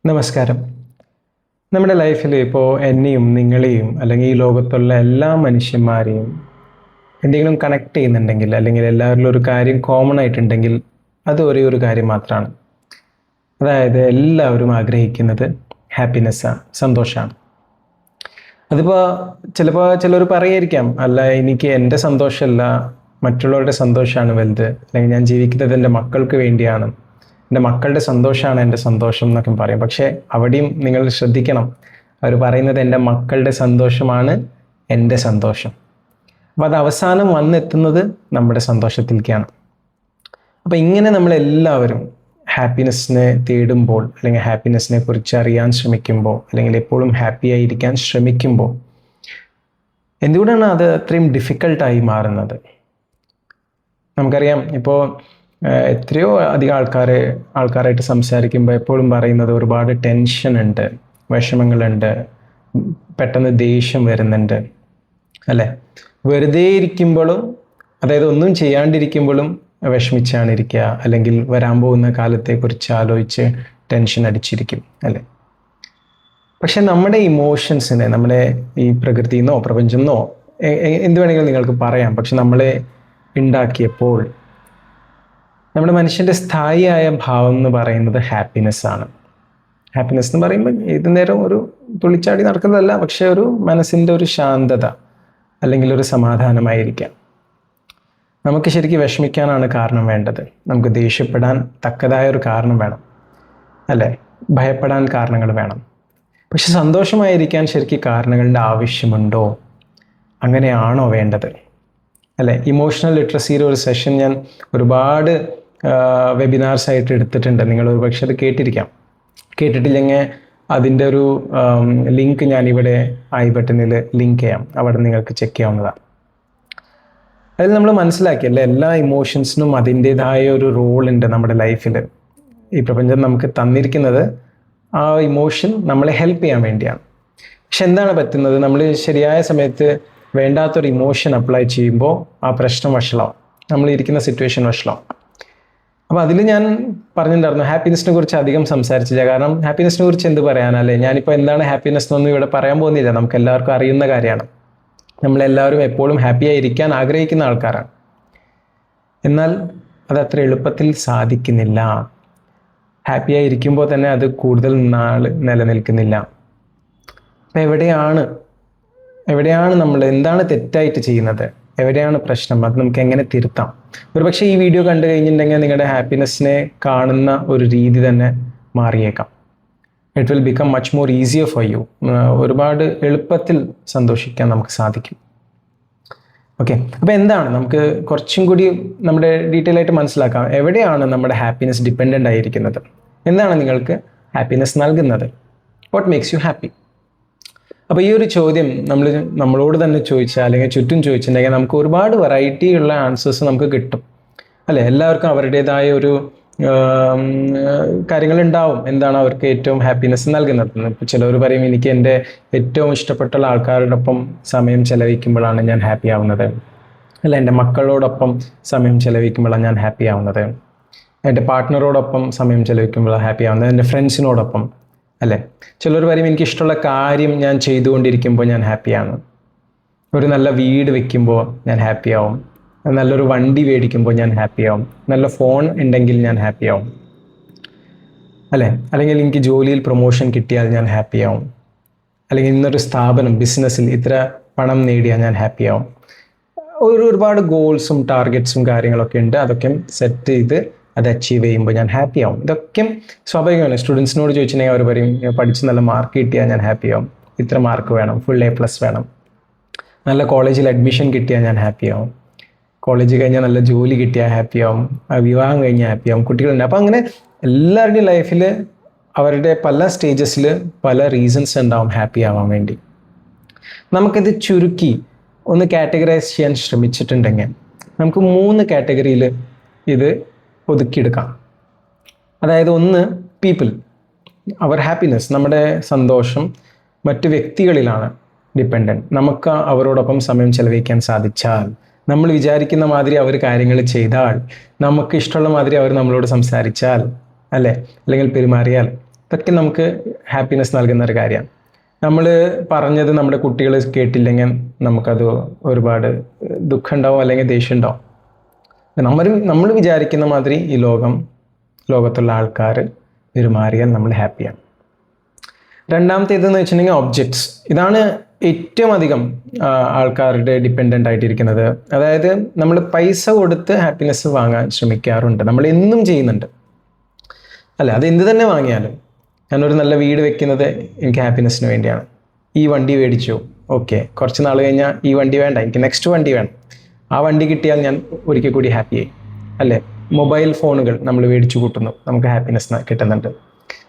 നമസ്കാരം. നമ്മുടെ ലൈഫിൽ ഇപ്പോൾ എന്നെയും നിങ്ങളെയും അല്ലെങ്കിൽ ഈ ലോകത്തുള്ള എല്ലാ മനുഷ്യന്മാരെയും എന്തെങ്കിലും കണക്ട് ചെയ്യുന്നുണ്ടെങ്കിൽ അല്ലെങ്കിൽ എല്ലാവരിലും ഒരു കാര്യം കോമൺ ആയിട്ടുണ്ടെങ്കിൽ അത് ഒരേ ഒരു കാര്യം മാത്രമാണ്. അതായത് എല്ലാവരും ആഗ്രഹിക്കുന്നത് ഹാപ്പിനെസ്സാണ്, സന്തോഷമാണ്. അതിപ്പോൾ ചിലപ്പോൾ ചിലർ പറയായിരിക്കാം, അല്ല എനിക്ക് എൻ്റെ സന്തോഷമല്ല മറ്റുള്ളവരുടെ സന്തോഷമാണ് വലുത്, അല്ലെങ്കിൽ ഞാൻ ജീവിക്കുന്നത് എൻ്റെ മക്കൾക്ക് വേണ്ടിയാണ്, എൻ്റെ മക്കളുടെ സന്തോഷമാണ് എൻ്റെ സന്തോഷം എന്നൊക്കെ പറയും. പക്ഷേ അവിടെയും നിങ്ങൾ ശ്രദ്ധിക്കണം, അവർ പറയുന്നത് എൻ്റെ മക്കളുടെ സന്തോഷമാണ് എൻ്റെ സന്തോഷം. അപ്പോൾ അത് അവസാനം വന്നെത്തുന്നത് നമ്മുടെ സന്തോഷത്തിലേക്കാണ്. അപ്പോൾ ഇങ്ങനെ നമ്മളെല്ലാവരും ഹാപ്പിനെസ്സിനെ തേടുമ്പോൾ അല്ലെങ്കിൽ ഹാപ്പിനെസ്സിനെ കുറിച്ച് അറിയാൻ ശ്രമിക്കുമ്പോൾ അല്ലെങ്കിൽ എപ്പോഴും ഹാപ്പി ആയിരിക്കാൻ ശ്രമിക്കുമ്പോൾ എന്തുകൊണ്ടാണ് അത് അത്രയും ഡിഫിക്കൽട്ടായി മാറുന്നത്? നമുക്കറിയാം, ഇപ്പോൾ എത്രയോ അധികം ആൾക്കാരായിട്ട് സംസാരിക്കുമ്പോൾ എപ്പോഴും പറയുന്നത് ഒരുപാട് ടെൻഷൻ ഉണ്ട്, വിഷമങ്ങളുണ്ട്, പെട്ടെന്ന് ദേഷ്യം വരുന്നുണ്ട്, അല്ലേ? വെറുതെ ഇരിക്കുമ്പോഴും, അതായത് ഒന്നും ചെയ്യാണ്ടിരിക്കുമ്പോഴും വിഷമിച്ചാണ് ഇരിക്കുക, അല്ലെങ്കിൽ വരാൻ പോകുന്ന കാലത്തെക്കുറിച്ച് ആലോചിച്ച് ടെൻഷൻ അടിച്ചിരിക്കും, അല്ലേ? പക്ഷെ നമ്മുടെ ഇമോഷൻസിനെ, നമ്മുടെ ഈ പ്രകൃതിന്നോ പ്രപഞ്ചമെന്നോ എന്ത് വേണമെങ്കിലും നിങ്ങൾക്ക് പറയാം, പക്ഷെ നമ്മളെ ഉണ്ടാക്കിയപ്പോൾ നമ്മുടെ മനുഷ്യൻ്റെ സ്ഥായിയായ ഭാവം എന്ന് പറയുന്നത് ഹാപ്പിനെസ് ആണ്. ഹാപ്പിനെസ് എന്ന് പറയുമ്പോൾ ഏത് നേരം ഒരു തുള്ളിച്ചാടി നടക്കുന്നതല്ല, പക്ഷെ ഒരു മനസ്സിൻ്റെ ഒരു ശാന്തത അല്ലെങ്കിൽ ഒരു സമാധാനമായിരിക്കാം. നമുക്ക് ശരിക്കും വിഷമിക്കാനാണ് കാരണം വേണ്ടത്, നമുക്ക് ദേഷ്യപ്പെടാൻ തക്കതായ ഒരു കാരണം വേണം, അല്ലേ? ഭയപ്പെടാൻ കാരണങ്ങൾ വേണം. പക്ഷെ സന്തോഷമായിരിക്കാൻ ശരിക്കും കാരണങ്ങളുടെ ആവശ്യമുണ്ടോ? അങ്ങനെയാണോ വേണ്ടത്, അല്ലേ? ഇമോഷണൽ ലിറ്ററസിയുടെ ഒരു സെഷൻ ഞാൻ ഒരുപാട് വെബിനാർസ് ആയിട്ട് എടുത്തിട്ടുണ്ട്. നിങ്ങൾ ഒരുപക്ഷെ അത് കേട്ടിട്ടില്ലെങ്കിൽ അതിൻ്റെ ഒരു ലിങ്ക് ഞാനിവിടെ ഐ ബട്ടണിൽ ലിങ്ക് ചെയ്യാം, അവിടെ നിങ്ങൾക്ക് ചെക്ക് ചെയ്യാവുന്നതാണ്. അതിൽ നമ്മൾ മനസ്സിലാക്കിയല്ലേ, എല്ലാ ഇമോഷൻസിനും അതിൻ്റേതായ ഒരു റോളുണ്ട് നമ്മുടെ ലൈഫിൽ. ഈ പ്രപഞ്ചം നമുക്ക് തന്നിരിക്കുന്നത് ആ ഇമോഷൻ നമ്മളെ ഹെൽപ്പ് ചെയ്യാൻ വേണ്ടിയാണ്. പക്ഷെ എന്താണ് പറ്റുന്നത്, നമ്മൾ ശരിയായ സമയത്ത് വേണ്ടാത്തൊരു ഇമോഷൻ അപ്ലൈ ചെയ്യുമ്പോൾ ആ പ്രശ്നം വഷളാവും, നമ്മളിരിക്കുന്ന സിറ്റുവേഷൻ വഷളാവും. അപ്പോൾ അതിൽ ഞാൻ പറഞ്ഞിട്ടുണ്ടായിരുന്നു, ഹാപ്പിനെസ്സിനെ കുറിച്ച് അധികം സംസാരിച്ചില്ല. കാരണം ഹാപ്പിനെസ്സിനെ കുറിച്ച് എന്ത് പറയാനല്ലേ, ഞാനിപ്പോൾ എന്താണ് ഹാപ്പിനെസ് എന്നൊന്നും ഇവിടെ പറയാൻ പോകുന്നില്ല, നമുക്ക് എല്ലാവർക്കും അറിയുന്ന കാര്യമാണ്. നമ്മളെല്ലാവരും എപ്പോഴും ഹാപ്പി ആയിരിക്കാൻ ആഗ്രഹിക്കുന്ന ആൾക്കാരാണ്. എന്നാൽ അതത്ര എളുപ്പത്തിൽ സാധിക്കുന്നില്ല. ഹാപ്പി ആയിരിക്കുമ്പോൾ തന്നെ അത് കൂടുതൽ നാൾ നിലനിൽക്കുന്നില്ല. അപ്പം എവിടെയാണ് നമ്മൾ എന്താണ് തെറ്റായിട്ട് ചെയ്യുന്നത്, എവിടെയാണ് പ്രശ്നം, അത് നമുക്ക് എങ്ങനെ തിരുത്താം? ഒരുപക്ഷെ ഈ വീഡിയോ കണ്ടു കഴിഞ്ഞിട്ടുണ്ടെങ്കിൽ നിങ്ങളുടെ ഹാപ്പിനെസ്സിനെ കാണുന്ന ഒരു രീതി തന്നെ മാറിയേക്കാം. It will become much more easier for you. ഒരുപാട് എളുപ്പത്തിൽ സന്തോഷിക്കാൻ നമുക്ക് സാധിക്കും. ഓക്കെ, അപ്പോൾ എന്താണ് നമുക്ക് കുറച്ചും കൂടി നമ്മുടെ ഡീറ്റെയിൽ ആയിട്ട് മനസ്സിലാക്കാം, എവിടെയാണ് നമ്മുടെ ഹാപ്പിനെസ് ഡിപ്പെൻഡൻ്റ് ആയിരിക്കുന്നത്, എന്താണ് നിങ്ങൾക്ക് ഹാപ്പിനെസ് നൽകുന്നത്, വാട്ട് മേക്സ് യു ഹാപ്പി? അപ്പോൾ ഈ ഒരു ചോദ്യം നമ്മളോട് തന്നെ ചോദിച്ചാൽ അല്ലെങ്കിൽ ചുറ്റും ചോദിച്ചിട്ടുണ്ടെങ്കിൽ നമുക്ക് ഒരുപാട് വെറൈറ്റി ഉള്ള ആൻസേഴ്സ് നമുക്ക് കിട്ടും, അല്ലേ? എല്ലാവർക്കും അവരുടേതായ ഒരു കാര്യങ്ങളുണ്ടാവും, എന്താണ് അവർക്ക് ഏറ്റവും ഹാപ്പിനെസ് നൽകുന്നത്. ഇപ്പോൾ ചിലർ പറയും, എനിക്ക് എൻ്റെ ഏറ്റവും ഇഷ്ടപ്പെട്ടുള്ള ആൾക്കാരോടൊപ്പം സമയം ചെലവഴിക്കുമ്പോഴാണ് ഞാൻ ഹാപ്പി ആവുന്നത്, അല്ല എൻ്റെ മക്കളോടൊപ്പം സമയം ചെലവഴിക്കുമ്പോഴാണ് ഞാൻ ഹാപ്പി ആവുന്നത്, എൻ്റെ പാർട്ട്ണറോടൊപ്പം സമയം ചെലവഴിക്കുമ്പോഴാണ് ഹാപ്പി ആവുന്നത്, എൻ്റെ ഫ്രണ്ട്സിനോടൊപ്പം, അല്ലേ? ചിലർ പറയും, എനിക്കിഷ്ടമുള്ള കാര്യം ഞാൻ ചെയ്തുകൊണ്ടിരിക്കുമ്പോൾ ഞാൻ ഹാപ്പിയാണ്, ഒരു നല്ല വീട് വെക്കുമ്പോൾ ഞാൻ ഹാപ്പിയാവും, നല്ലൊരു വണ്ടി മേടിക്കുമ്പോൾ ഞാൻ ഹാപ്പിയാവും, നല്ല ഫോൺ ഉണ്ടെങ്കിൽ ഞാൻ ഹാപ്പിയാവും, അല്ലേ? അല്ലെങ്കിൽ എനിക്ക് ജോലിയിൽ പ്രൊമോഷൻ കിട്ടിയാൽ ഞാൻ ഹാപ്പിയാവും, അല്ലെങ്കിൽ ഇന്നൊരു സ്ഥാപനം ബിസിനസ്സിൽ ഇത്ര പണം നേടിയാൽ ഞാൻ ഹാപ്പിയാവും. ഒരുപാട് ഗോൾസും ടാർഗറ്റ്സും കാര്യങ്ങളൊക്കെ ഉണ്ട്, അതൊക്കെ സെറ്റ് ചെയ്ത് അത് അച്ചീവ് ചെയ്യുമ്പോൾ ഞാൻ ഹാപ്പി ആവും. ഇതൊക്കെ സ്വാഭാവികമാണ്. സ്റ്റുഡൻസിനോട് ചോദിച്ചിട്ടുണ്ടെങ്കിൽ അവർ പറയും, പഠിച്ച് നല്ല മാർക്ക് കിട്ടിയാൽ ഞാൻ ഹാപ്പി ആവും, ഇത്ര മാർക്ക് വേണം, ഫുൾ A+ വേണം, നല്ല കോളേജിൽ അഡ്മിഷൻ കിട്ടിയാൽ ഞാൻ ഹാപ്പി ആവും, കോളേജ് കഴിഞ്ഞാൽ നല്ല ജോലി കിട്ടിയാൽ ഹാപ്പി ആവും, വിവാഹം കഴിഞ്ഞാൽ ഹാപ്പി ആവും, കുട്ടികളുണ്ട്. അപ്പോൾ അങ്ങനെ എല്ലാവരുടെയും ലൈഫിൽ അവരുടെ പല സ്റ്റേജസിൽ പല റീസൺസ് ഉണ്ടാവും ഹാപ്പി ആവാൻ വേണ്ടി. നമുക്കിത് ചുരുക്കി ഒന്ന് കാറ്റഗറൈസ് ചെയ്യാൻ ശ്രമിച്ചിട്ടുണ്ടെങ്കിൽ നമുക്ക് 3 കാറ്റഗറിയിൽ ഇത് ഒതുക്കിയെടുക്കാം. അതായത് ഒന്ന്, പീപ്പിൾ, അവർ ഹാപ്പിനെസ്, നമ്മുടെ സന്തോഷം മറ്റു വ്യക്തികളിലാണ് ഡിപ്പെൻഡൻറ്റ്. നമുക്ക് അവരോടൊപ്പം സമയം ചെലവഴിക്കാൻ സാധിച്ചാൽ, നമ്മൾ വിചാരിക്കുന്ന മാതിരി അവർ കാര്യങ്ങൾ ചെയ്താൽ, നമുക്ക് ഇഷ്ടമുള്ള മാതിരി അവർ നമ്മളോട് സംസാരിച്ചാൽ, അല്ലേ? അല്ലെങ്കിൽ പെരുമാറിയാൽ ഇതൊക്കെ നമുക്ക് ഹാപ്പിനെസ് നൽകുന്ന ഒരു കാര്യമാണ്. നമ്മൾ പറഞ്ഞത് നമ്മുടെ കുട്ടികൾ കേട്ടില്ലെങ്കിൽ നമുക്കത് ഒരുപാട് ദുഃഖം ഉണ്ടാവും, അല്ലെങ്കിൽ ദേഷ്യം ഉണ്ടാവും. നമ്മൾ വിചാരിക്കുന്ന മാതിരി ഈ ലോകത്തുള്ള ആൾക്കാർ പെരുമാറിയാൽ നമ്മൾ ഹാപ്പിയാണ്. രണ്ടാമത്തേതെന്ന് വെച്ചിട്ടുണ്ടെങ്കിൽ ഒബ്ജക്ട്സ്. ഇതാണ് ഏറ്റവും അധികം ആൾക്കാരുടെ ഡിപ്പെൻഡൻ്റ് ആയിട്ടിരിക്കുന്നത്. അതായത് നമ്മൾ പൈസ കൊടുത്ത് ഹാപ്പിനെസ് വാങ്ങാൻ ശ്രമിക്കാറുണ്ട്, നമ്മൾ എന്നും ചെയ്യുന്നുണ്ട് അല്ല. അത് എന്ത് തന്നെ വാങ്ങിയാലും, ഞാനൊരു നല്ല വീട് വെക്കുന്നത് എനിക്ക് ഹാപ്പിനെസ്സിന് വേണ്ടിയാണ്. ഈ വണ്ടി മേടിച്ചു, ഓക്കെ, കുറച്ച് നാൾ കഴിഞ്ഞാൽ ഈ വണ്ടി വേണ്ട, എനിക്ക് നെക്സ്റ്റ് വണ്ടി വേണം. ആ വണ്ടി കിട്ടിയാൽ ഞാൻ ഒരിക്കൽ കൂടി ഹാപ്പിയായി അല്ലേ. മൊബൈൽ ഫോണുകൾ നമ്മൾ മേടിച്ചു കൂട്ടുന്നു, നമുക്ക് ഹാപ്പിനെസ് കിട്ടുന്നുണ്ട്.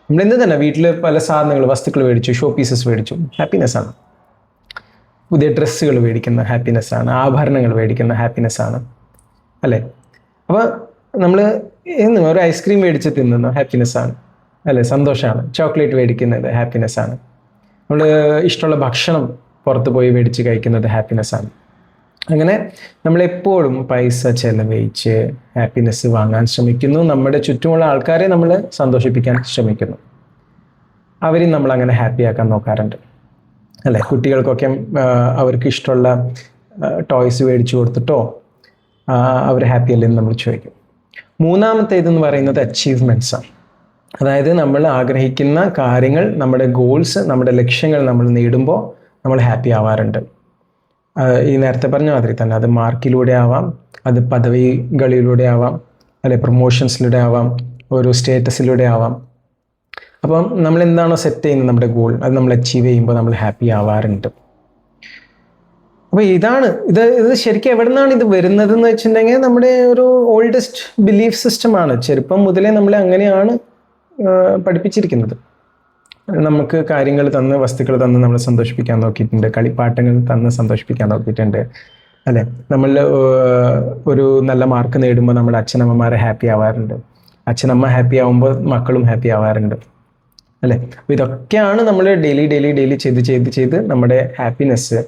നമ്മൾ എന്ത് തന്നെ വീട്ടിൽ പല സാധനങ്ങൾ, വസ്തുക്കൾ മേടിച്ചു, ഷോ പീസസ് മേടിച്ചു, ഹാപ്പിനെസ്സാണ്. പുതിയ ഡ്രസ്സുകൾ മേടിക്കുന്ന ഹാപ്പിനെസ്സാണ്, ആഭരണങ്ങൾ മേടിക്കുന്ന ഹാപ്പിനെസ്സാണ് അല്ലേ. അപ്പോൾ നമ്മൾ ഒരു ഐസ്ക്രീം മേടിച്ച് തിന്നുന്നു, ഹാപ്പിനെസ്സാണ് അല്ലേ, സന്തോഷമാണ്. ചോക്ലേറ്റ് മേടിക്കുന്നത് ഹാപ്പിനെസ്സാണ്. നമ്മൾ ഇഷ്ടമുള്ള ഭക്ഷണം പുറത്ത് പോയി മേടിച്ച് കഴിക്കുന്നത് ഹാപ്പിനെസ്സാണ്. അങ്ങനെ നമ്മളെപ്പോഴും പൈസ ചെലവഴിച്ച് ഹാപ്പിനെസ് വാങ്ങാൻ ശ്രമിക്കുന്നു. നമ്മുടെ ചുറ്റുമുള്ള ആൾക്കാരെ നമ്മൾ സന്തോഷിപ്പിക്കാൻ ശ്രമിക്കുന്നു. അവരെയും നമ്മൾ അങ്ങനെ ഹാപ്പിയാക്കാൻ നോക്കാറുണ്ട് അല്ലേ. കുട്ടികൾക്കൊക്കെ അവർക്ക് ഇഷ്ടമുള്ള ടോയ്സ് മേടിച്ചു കൊടുത്തിട്ടോ അവർ ഹാപ്പി അല്ലെന്ന് നമ്മൾ ചോദിക്കും. മൂന്നാമത്തേതെന്ന് പറയുന്നത് അച്ചീവ്മെൻറ്റ്സാണ്. അതായത് നമ്മൾ ആഗ്രഹിക്കുന്ന കാര്യങ്ങൾ, നമ്മുടെ ഗോൾസ്, നമ്മുടെ ലക്ഷ്യങ്ങൾ നമ്മൾ നേടുമ്പോൾ നമ്മൾ ഹാപ്പി ആവാറുണ്ട്. ഈ നേരത്തെ പറഞ്ഞ മാതിരി തന്നെ അത് മാർക്കിലൂടെ ആവാം, അത് പദവികളിലൂടെ ആവാം, അല്ലെ പ്രൊമോഷൻസിലൂടെ ആവാം, ഒരു സ്റ്റേറ്റസിലൂടെ ആവാം. അപ്പം നമ്മൾ എന്താണോ സെറ്റ് ചെയ്യുന്നത് നമ്മുടെ ഗോൾ, അത് നമ്മൾ അച്ചീവ് ചെയ്യുമ്പോൾ നമ്മൾ ഹാപ്പി ആവാറുണ്ട്. അപ്പോൾ ഇത് ശരിക്കും എവിടെ നിന്നാണ് ഇത് വരുന്നത് എന്ന് വെച്ചിട്ടുണ്ടെങ്കിൽ നമ്മുടെ ഒരു ഓൾഡസ്റ്റ് ബിലീഫ് സിസ്റ്റമാണ്. ചെറുപ്പം മുതലേ നമ്മളെ അങ്ങനെയാണ് പഠിപ്പിച്ചിരിക്കുന്നത്. നമുക്ക് കാര്യങ്ങൾ തന്ന്, വസ്തുക്കൾ തന്ന് നമ്മളെ സന്തോഷിപ്പിക്കാൻ നോക്കിയിട്ടുണ്ട്, കളിപ്പാട്ടങ്ങൾ തന്ന് സന്തോഷിപ്പിക്കാൻ നോക്കിയിട്ടുണ്ട് അല്ലേ. നമ്മൾ ഒരു നല്ല മാർക്ക് നേടുമ്പോൾ നമ്മുടെ അച്ഛനമ്മമാരെ ഹാപ്പി ആവാറുണ്ട്, അച്ഛനമ്മ ഹാപ്പി ആവുമ്പോൾ മക്കളും ഹാപ്പി ആവാറുണ്ട് അല്ലേ. അപ്പോൾ ഇതൊക്കെയാണ് നമ്മൾ ഡെയിലി ചെയ്ത് നമ്മുടെ ഹാപ്പിനെസ്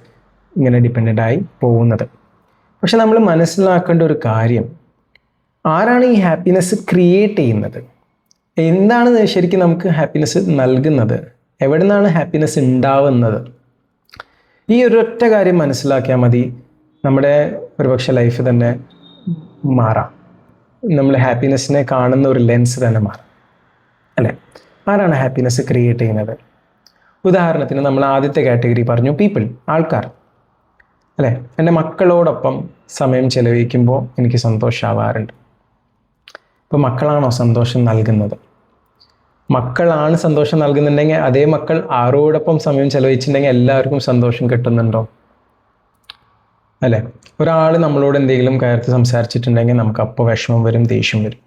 ഇങ്ങനെ ഡിപ്പെൻഡൻ്റ് ആയി പോകുന്നത്. പക്ഷെ നമ്മൾ മനസ്സിലാക്കേണ്ട ഒരു കാര്യം, ആരാണ് ഈ ഹാപ്പിനെസ് ക്രിയേറ്റ് ചെയ്യുന്നത്? എന്താണ് ശരിക്കും നമുക്ക് ഹാപ്പിനെസ് നൽകുന്നത്? എവിടെ നിന്നാണ് ഹാപ്പിനെസ് ഉണ്ടാവുന്നത്? ഈ ഒരൊറ്റ കാര്യം മനസ്സിലാക്കിയാൽ മതി, നമ്മുടെ ഒരുപക്ഷെ ലൈഫ് തന്നെ മാറാം. നമ്മൾ ഹാപ്പിനെസ്സിനെ കാണുന്ന ഒരു ലെൻസ് തന്നെ മാറാം അല്ലേ. ആരാണ് ഹാപ്പിനെസ് ക്രിയേറ്റ് ചെയ്യുന്നത്? ഉദാഹരണത്തിന് നമ്മൾ ആദ്യത്തെ കാറ്റഗറി പറഞ്ഞു, പീപ്പിൾ, ആൾക്കാർ അല്ലേ. എൻ്റെ മക്കളോടൊപ്പം സമയം ചെലവഴിക്കുമ്പോൾ എനിക്ക് സന്തോഷമാവാറുണ്ട്. ഇപ്പോൾ മക്കളാണോ സന്തോഷം നൽകുന്നത്? മക്കളാണ് സന്തോഷം നൽകുന്നുണ്ടെങ്കിൽ അതേ മക്കൾ ആരോടൊപ്പം സമയം ചെലവഴിച്ചിട്ടുണ്ടെങ്കിൽ എല്ലാവർക്കും സന്തോഷം കിട്ടുന്നുണ്ടോ അല്ലേ. ഒരാൾ നമ്മളോട് എന്തെങ്കിലും കയർത്ത് സംസാരിച്ചിട്ടുണ്ടെങ്കിൽ നമുക്ക് അപ്പോൾ വിഷമം വരും, ദേഷ്യം വരും.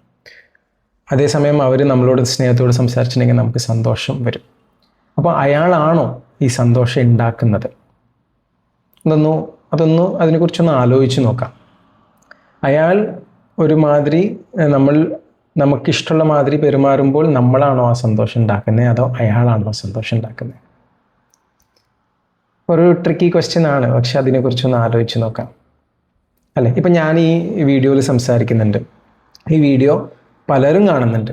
അതേസമയം അവർ നമ്മളോട് സ്നേഹത്തോട് സംസാരിച്ചിട്ടുണ്ടെങ്കിൽ നമുക്ക് സന്തോഷം വരും. അപ്പോൾ അയാളാണോ ഈ സന്തോഷം ഉണ്ടാക്കുന്നത്? അതൊന്ന് അതിനെക്കുറിച്ചൊന്ന് ആലോചിച്ച് നോക്കാം. അയാൾ ഒരുമാതിരി നമുക്കിഷ്ടമുള്ള മാതിരി പെരുമാറുമ്പോൾ നമ്മളാണോ ആ സന്തോഷം ഉണ്ടാക്കുന്നത്, അതോ അയാളാണോ സന്തോഷം ഉണ്ടാക്കുന്നത്? ഒരു ട്രിക്കി ക്വസ്റ്റ്യൻ ആണ്, പക്ഷെ അതിനെക്കുറിച്ചൊന്ന് ആലോചിച്ച് നോക്കാം അല്ലേ. ഇപ്പം ഞാൻ ഈ വീഡിയോയിൽ സംസാരിക്കുന്നുണ്ട്, ഈ വീഡിയോ പലരും കാണുന്നുണ്ട്.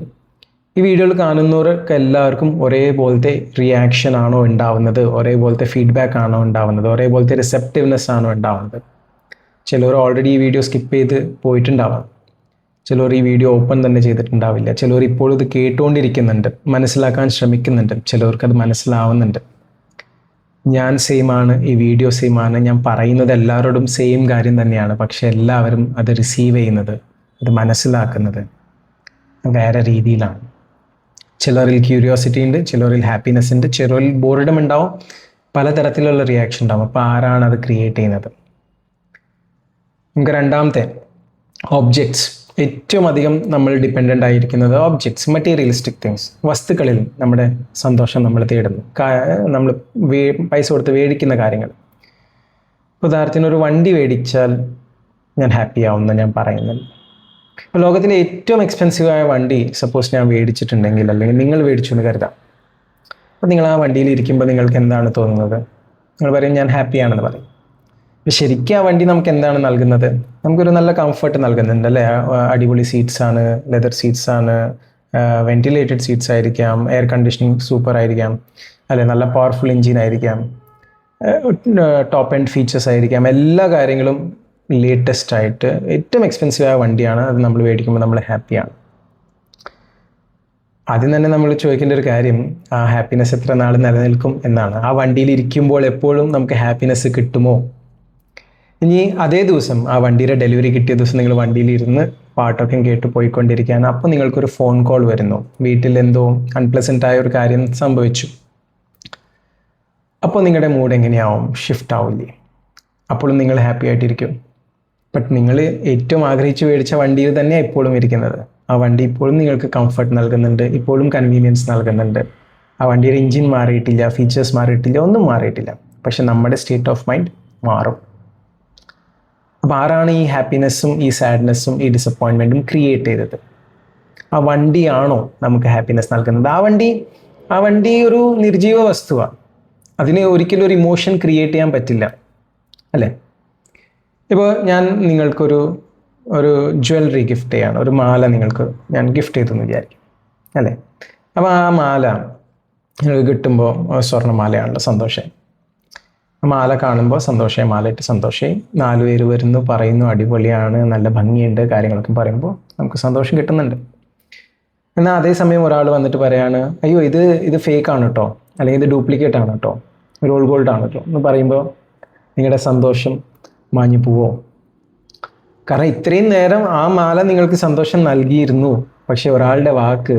ഈ വീഡിയോയിൽ കാണുന്നവർക്ക് എല്ലാവർക്കും ഒരേപോലത്തെ റിയാക്ഷൻ ആണോ ഉണ്ടാവുന്നത്, ഒരേപോലത്തെ ഫീഡ്ബാക്ക് ആണോ ഉണ്ടാവുന്നത്, ഒരേപോലത്തെ റിസെപ്റ്റീവ്നെസ് ആണോ ഉണ്ടാവുന്നത്? ചിലർ ഓൾറെഡി ഈ വീഡിയോ സ്കിപ്പ് ചെയ്ത് പോയിട്ടുണ്ടാവാം, ചിലർ ഈ വീഡിയോ ഓപ്പൺ തന്നെ ചെയ്തിട്ടുണ്ടാവില്ല, ചിലർ ഇപ്പോഴും ഇത് കേട്ടുകൊണ്ടിരിക്കുന്നുണ്ട്, മനസ്സിലാക്കാൻ ശ്രമിക്കുന്നുണ്ട്, ചിലവർക്കത് മനസ്സിലാവുന്നുണ്ട്. ഞാൻ സെയിമാണ്, ഈ വീഡിയോ സെയിമാണ്, ഞാൻ പറയുന്നത് എല്ലാവരോടും സെയിം കാര്യം തന്നെയാണ്. പക്ഷെ എല്ലാവരും അത് റിസീവ് ചെയ്യുന്നത്, അത് മനസ്സിലാക്കുന്നത് വേറെ രീതിയിലാണ്. ചിലരിൽ ക്യൂരിയോസിറ്റി ഉണ്ട്, ചിലരിൽ ഹാപ്പിനെസ് ഉണ്ട്, ചിലരിൽ ബോർഡം ഉണ്ടാവും, പലതരത്തിലുള്ള റിയാക്ഷൻ ഉണ്ടാവും. അപ്പോൾ ആരാണ് അത് ക്രിയേറ്റ് ചെയ്യുന്നത്? നമുക്ക് രണ്ടാമത്തെ ഒബ്ജക്ട്സ്. ഏറ്റവും അധികം നമ്മൾ ഡിപ്പെൻഡൻ്റ് ആയിരിക്കുന്നത് ഒബ്ജക്ട്സ്, മെറ്റീരിയലിസ്റ്റിക് തിങ്സ്, വസ്തുക്കളിൽ നമ്മുടെ സന്തോഷം നമ്മൾ തേടുന്നു. നമ്മൾ പൈസ കൊടുത്ത് മേടിക്കുന്ന കാര്യങ്ങൾ. ഉദാഹരണത്തിന് ഒരു വണ്ടി മേടിച്ചാൽ ഞാൻ ഹാപ്പി ആവുമെന്ന് ഞാൻ പറയുന്നത്. ഇപ്പോൾ ലോകത്തിലെ ഏറ്റവും എക്സ്പെൻസീവായ വണ്ടി സപ്പോസ് ഞാൻ മേടിച്ചിട്ടുണ്ടെങ്കിൽ, അല്ലെങ്കിൽ നിങ്ങൾ മേടിച്ചു എന്ന് കരുതാം. അപ്പോൾ നിങ്ങൾ ആ വണ്ടിയിൽ ഇരിക്കുമ്പോൾ നിങ്ങൾക്ക് എന്താണ് തോന്നുന്നത്? നിങ്ങൾ പറയും ഞാൻ ഹാപ്പിയാണെന്ന് പറയും. അപ്പോൾ ശരിക്കും ആ വണ്ടി നമുക്ക് എന്താണ് നൽകുന്നത്? നമുക്കൊരു നല്ല കംഫർട്ട് നൽകുന്നുണ്ട് അല്ലേ. അടിപൊളി സീറ്റ്സാണ്, ലെതർ സീറ്റ്സാണ്, വെന്റിലേറ്റഡ് സീറ്റ്സ് ആയിരിക്കാം, എയർ കണ്ടീഷനിങ് സൂപ്പർ ആയിരിക്കാം, അല്ലെ നല്ല പവർഫുൾ എഞ്ചിൻ ആയിരിക്കാം, ടോപ്പ് എൻഡ് ഫീച്ചേഴ്സ് ആയിരിക്കാം, എല്ലാ കാര്യങ്ങളും ലേറ്റസ്റ്റ് ആയിട്ട് ഏറ്റവും എക്സ്പെൻസീവ് ആയ വണ്ടിയാണ്. അത് നമ്മൾ മേടിക്കുമ്പോൾ നമ്മൾ ഹാപ്പിയാണ്. ആദ്യം തന്നെ നമ്മൾ ചോദിക്കേണ്ട ഒരു കാര്യം, ആ ഹാപ്പിനെസ് എത്ര നാൾ നിലനിൽക്കും എന്നാണ്. ആ വണ്ടിയിൽ ഇരിക്കുമ്പോൾ എപ്പോഴും നമുക്ക് ഹാപ്പിനെസ് കിട്ടുമോ? ഇനി അതേ ദിവസം ആ വണ്ടിയുടെ ഡെലിവറി കിട്ടിയ ദിവസം നിങ്ങൾ വണ്ടിയിൽ ഇരുന്ന് പാട്ടൊക്കെ കേട്ട് പോയിക്കൊണ്ടിരിക്കുകയാണ്. അപ്പോൾ നിങ്ങൾക്കൊരു ഫോൺ കോൾ വരുന്നു, വീട്ടിൽ എന്തോ അൺപ്ലസൻ്റ് ആയ ഒരു കാര്യം സംഭവിച്ചു. അപ്പോൾ നിങ്ങളുടെ മൂഡ് എങ്ങനെയാവും? ഷിഫ്റ്റ് ആവില്ലേ? അപ്പോഴും നിങ്ങൾ ഹാപ്പി ആയിട്ടിരിക്കും. ബട്ട് നിങ്ങൾ ഏറ്റവും ആഗ്രഹിച്ച് മേടിച്ച വണ്ടിയിൽ തന്നെയാണ് ഇപ്പോഴും ഇരിക്കുന്നത്. ആ വണ്ടി ഇപ്പോഴും നിങ്ങൾക്ക് കംഫർട്ട് നൽകുന്നുണ്ട്, ഇപ്പോഴും കൺവീനിയൻസ് നൽകുന്നുണ്ട്. ആ വണ്ടിയുടെ എഞ്ചിൻ മാറിയിട്ടില്ല, ഫീച്ചേഴ്സ് മാറിയിട്ടില്ല, ഒന്നും മാറിയിട്ടില്ല. പക്ഷെ നമ്മുടെ സ്റ്റേറ്റ് ഓഫ് മൈൻഡ് മാറും. അപ്പോൾ ആരാണ് ഈ ഹാപ്പിനെസ്സും ഈ സാഡ്നെസ്സും ഈ ഡിസപ്പോയിൻമെൻറ്റും ക്രിയേറ്റ് ചെയ്തത്? ആ വണ്ടിയാണോ നമുക്ക് ഹാപ്പിനെസ് നൽകുന്നത്? ആ വണ്ടി ഒരു നിർജീവ വസ്തുവാണ്. അതിന് ഒരിക്കലും ഒരു ഇമോഷൻ ക്രിയേറ്റ് ചെയ്യാൻ പറ്റില്ല, അല്ലേ? ഇപ്പോൾ ഞാൻ നിങ്ങൾക്കൊരു ജ്വല്ലറി ഗിഫ്റ്റ് ചെയ്യാണ്, ഒരു മാല നിങ്ങൾക്ക് ഞാൻ ഗിഫ്റ്റ് ചെയ്തെന്ന് വിചാരിക്കും, അല്ലേ? അപ്പോൾ ആ മാല നിങ്ങൾക്ക് കിട്ടുമ്പോൾ സ്വർണ്ണമാലയാണല്ലോ, സന്തോഷമായി. മാല കാണുമ്പോൾ സന്തോഷമായി, മാലയിട്ട് സന്തോഷമായി. 4 പേര് വരുന്നു, പറയുന്നു അടിപൊളിയാണ്, നല്ല ഭംഗിയുണ്ട്, കാര്യങ്ങളൊക്കെ പറയുമ്പോൾ നമുക്ക് സന്തോഷം കിട്ടുന്നുണ്ട്. എന്നാൽ അതേസമയം ഒരാൾ വന്നിട്ട് പറയാണ്, അയ്യോ ഇത് ഫേക്ക് ആണ് കേട്ടോ, അല്ലെങ്കിൽ ഇത് ഡ്യൂപ്ലിക്കേറ്റ് ആണ് കേട്ടോ, റോൾ ഗോൾഡ് ആണ് കേട്ടോ എന്ന് പറയുമ്പോൾ നിങ്ങളുടെ സന്തോഷം മാഞ്ഞു പോവോ? കാരണം ഇത്രയും നേരം ആ മാല നിങ്ങൾക്ക് സന്തോഷം നൽകിയിരുന്നു, പക്ഷെ ഒരാളുടെ വാക്ക്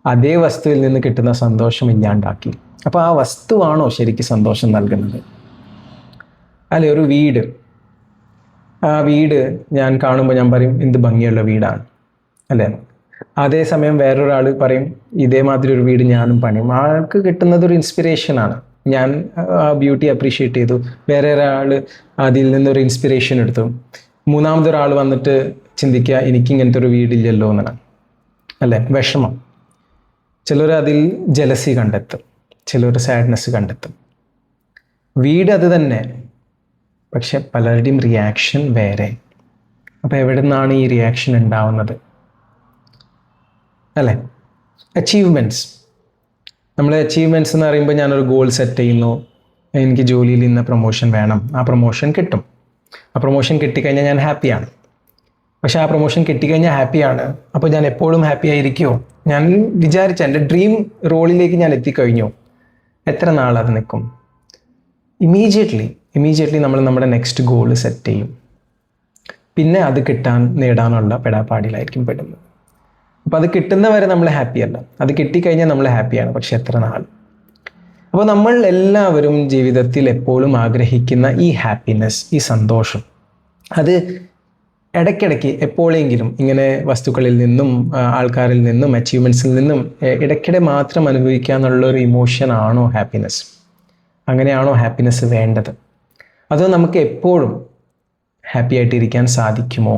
അതേ വസ്തുവിൽ നിന്ന് കിട്ടുന്ന സന്തോഷം ഇല്ലാണ്ടാക്കി. അപ്പോൾ ആ വസ്തുവാണോ ശരിക്കും സന്തോഷം നൽകുന്നത്? അല്ലെ, ഒരു വീട്, ആ വീട് ഞാൻ കാണുമ്പോൾ ഞാൻ പറയും എന്ത് ഭംഗിയുള്ള വീടാണ്, അല്ലേ? അതേസമയം വേറൊരാൾ പറയും ഇതേമാതിരി ഒരു വീട് ഞാനും പണിയും. ആൾക്ക് കിട്ടുന്നത് ഒരു ഇൻസ്പിറേഷനാണ്. ഞാൻ ആ ബ്യൂട്ടി അപ്രീഷിയേറ്റ് ചെയ്തു, വേറെ ഒരാൾ അതിൽ നിന്നൊരു ഇൻസ്പിറേഷൻ എടുത്തു, മൂന്നാമതൊരാൾ വന്നിട്ട് ചിന്തിക്കുക എനിക്കിങ്ങനത്തെ ഒരു വീടില്ലല്ലോ എന്നാണ്, അല്ലേ? വിഷമം. ചിലർ അതിൽ ജലസി കണ്ടെത്തും, ചിലർ സാഡ്നെസ് കണ്ടെത്തും. വീട് അത് തന്നെ, പക്ഷെ പലരുടെയും റിയാക്ഷൻ വേറെ. അപ്പോൾ എവിടെ നിന്നാണ് ഈ റിയാക്ഷൻ ഉണ്ടാവുന്നത്, അല്ലേ? അച്ചീവ്മെൻറ്റ്സ്. നമ്മൾ അച്ചീവ്മെൻറ്റ്സ് എന്ന് പറയുമ്പോൾ ഞാനൊരു ഗോൾ സെറ്റ് ചെയ്യുന്നു, എനിക്ക് ജോലിയിൽ ഇന്ന് പ്രൊമോഷൻ വേണം, ആ പ്രൊമോഷൻ കിട്ടും. ആ പ്രൊമോഷൻ കിട്ടിക്കഴിഞ്ഞാൽ ഞാൻ ഹാപ്പിയാണ്. പക്ഷെ ആ പ്രൊമോഷൻ കിട്ടിക്കഴിഞ്ഞാൽ ഹാപ്പിയാണ്, അപ്പോൾ ഞാൻ എപ്പോഴും ഹാപ്പി ആയിരിക്കുമോ? ഞാൻ വിചാരിച്ച എൻ്റെ ഡ്രീം റോളിലേക്ക് ഞാൻ എത്തിക്കഴിഞ്ഞു, എത്ര നാൾ അത് നിൽക്കും? ഇമീഡിയറ്റ്ലി നമ്മൾ നമ്മുടെ നെക്സ്റ്റ് ഗോൾ സെറ്റ് ചെയ്യും. പിന്നെ അത് നേടാനുള്ള പെടാപ്പാടിലായിരിക്കും പെടുന്നത്. അപ്പോൾ അത് കിട്ടുന്നവരെ നമ്മൾ ഹാപ്പിയല്ല, അത് കിട്ടിക്കഴിഞ്ഞാൽ നമ്മൾ ഹാപ്പിയാണ്, പക്ഷെ എത്ര നാൾ? അപ്പോൾ നമ്മൾ എല്ലാവരും ജീവിതത്തിൽ എപ്പോഴും ആഗ്രഹിക്കുന്ന ഈ ഹാപ്പിനെസ്, ഈ സന്തോഷം, അത് ഇടയ്ക്കിടയ്ക്ക് എപ്പോഴെങ്കിലും ഇങ്ങനെ വസ്തുക്കളിൽ നിന്നും ആൾക്കാരിൽ നിന്നും അച്ചീവ്മെൻറ്റ്സിൽ നിന്നും ഇടയ്ക്കിടെ മാത്രം അനുഭവിക്കുക എന്നുള്ളൊരു ഇമോഷനാണോ ഹാപ്പിനെസ്? അങ്ങനെയാണോ ഹാപ്പിനെസ് വേണ്ടത്? അതോ നമുക്ക് എപ്പോഴും ഹാപ്പി ആയിട്ടിരിക്കാൻ സാധിക്കുമോ?